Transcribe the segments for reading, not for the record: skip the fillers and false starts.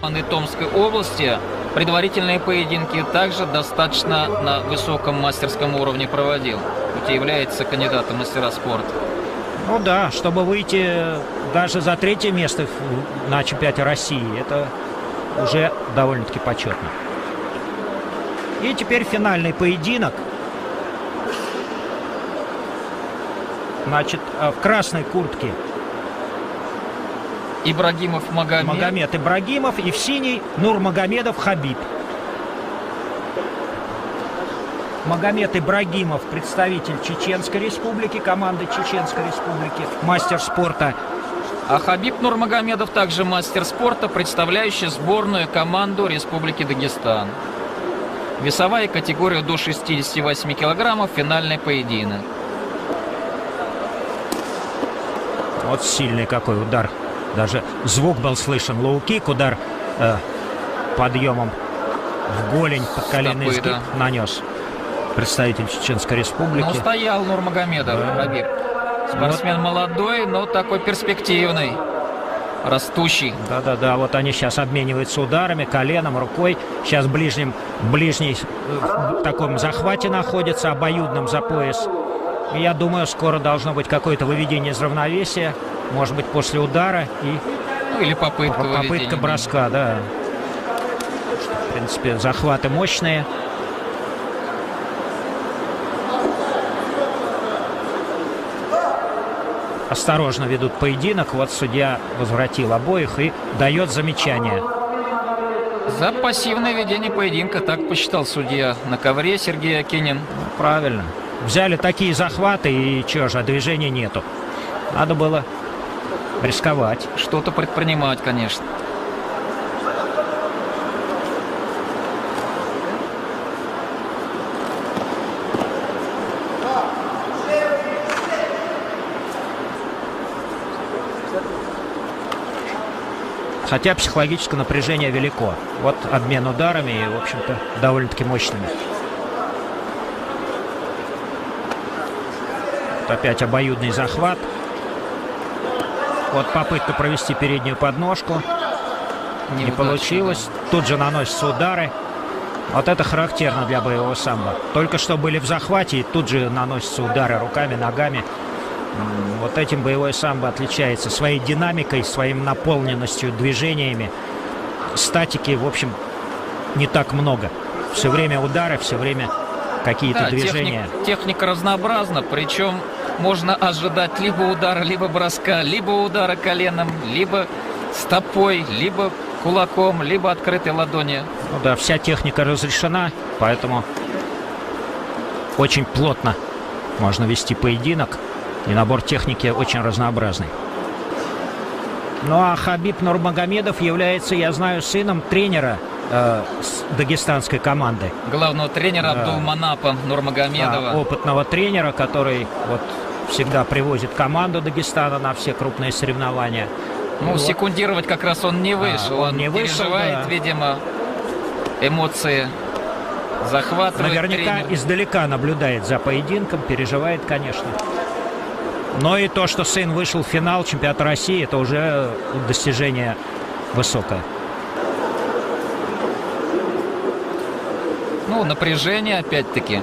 Томской области предварительные поединки также достаточно на высоком мастерском уровне проводил, хоть и является кандидатом в мастера спорта. Ну да, чтобы выйти даже за третье место на чемпионате России, это уже довольно-таки почетно. И теперь финальный поединок. Значит, в красной куртке Ибрагимов Магомед Ибрагимов и в синей Нурмагомедов Хабиб. Магомед Ибрагимов, представитель Чеченской Республики, команды Чеченской Республики, мастер спорта. А Хабиб Нурмагомедов также мастер спорта, представляющий сборную команду Республики Дагестан. Весовая категория до 68 килограммов, финальный поединок. Вот сильный какой удар. Даже звук был слышен. Лоу-кик, удар подъемом в голень, под коленный изгиб, да, нанес представитель Чеченской Республики. Но стоял Нурмагомедов, Хабиб. Спортсмен вот молодой, но такой перспективный, растущий. Да-да-да, вот они сейчас обмениваются ударами, коленом, рукой. Сейчас ближний в таком захвате находится, обоюдном за пояс. И я думаю, скоро должно быть какое-то выведение из равновесия. Может быть, после удара и... Ну, или попытка броска, да. В принципе, захваты мощные. Осторожно ведут поединок. Вот судья возвратил обоих и дает замечание. За пассивное ведение поединка, так посчитал судья на ковре Сергей Акинин. Ну, правильно. Взяли такие захваты, и чего же, движения нету. Надо было рисковать. Что-то предпринимать, конечно. Хотя психологическое напряжение велико. Вот обмен ударами и, в общем-то, довольно-таки мощными. Вот опять обоюдный захват. Вот попытка провести переднюю подножку. Не получилось. Тут же наносятся удары. Вот это характерно для боевого самбо. Только что были в захвате, и тут же наносятся удары руками, ногами. Вот этим боевое самбо отличается своей динамикой, своим наполненностью, движениями. Статики, в общем, не так много. Все время удары, все время какие-то движения. Техника разнообразна, причем можно ожидать либо удара, либо броска, либо удара коленом, либо стопой, либо кулаком, либо открытой ладонью. Ну да, вся техника разрешена, поэтому очень плотно можно вести поединок. И набор техники очень разнообразный. Ну а Хабиб Нурмагомедов является, я знаю, сыном тренера с дагестанской команды. Главного тренера Абдулманапа Нурмагомедова. Да, опытного тренера, который вот всегда привозит команду Дагестана на все крупные соревнования. Ну, вот. Секундировать как раз он не вышел. Он не переживает, да, видимо, эмоции. Захватывает. Наверняка тренер. Издалека наблюдает за поединком, переживает, конечно. Но и то, что сын вышел в финал чемпионата России, это уже достижение высокое. Ну, напряжение, опять-таки.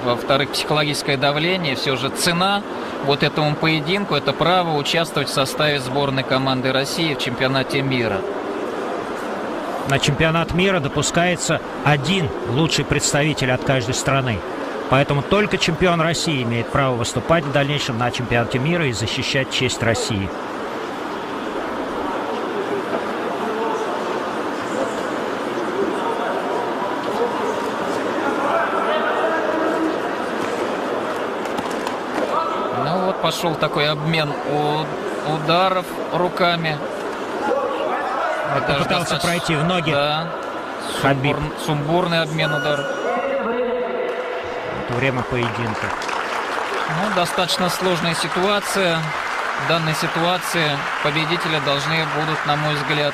Во-вторых, психологическое давление. Все же цена вот этому поединку — это право участвовать в составе сборной команды России в чемпионате мира. На чемпионат мира допускается один лучший представитель от каждой страны. Поэтому только чемпион России имеет право выступать в дальнейшем на чемпионате мира и защищать честь России. Ну вот пошел такой обмен ударов руками. Попытался пройти в ноги. Да. Хабиб. Сумбурный обмен ударов. Время поединка. Ну, достаточно сложная ситуация. В данной ситуации победители должны будут, на мой взгляд,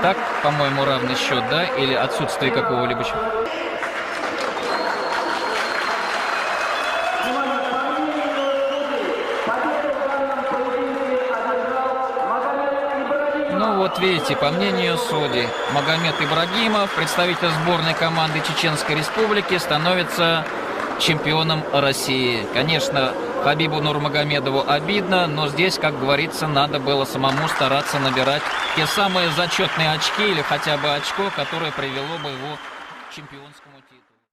так, по-моему, равный счет, да? Или отсутствие какого-либо. вот видите, по мнению судей, Магомед Ибрагимов, представитель сборной команды Чеченской Республики, становится чемпионом России. Конечно, Хабибу Нурмагомедову обидно, но здесь, как говорится, надо было самому стараться набирать те самые зачетные очки или хотя бы очко, которое привело бы его к чемпионскому титулу.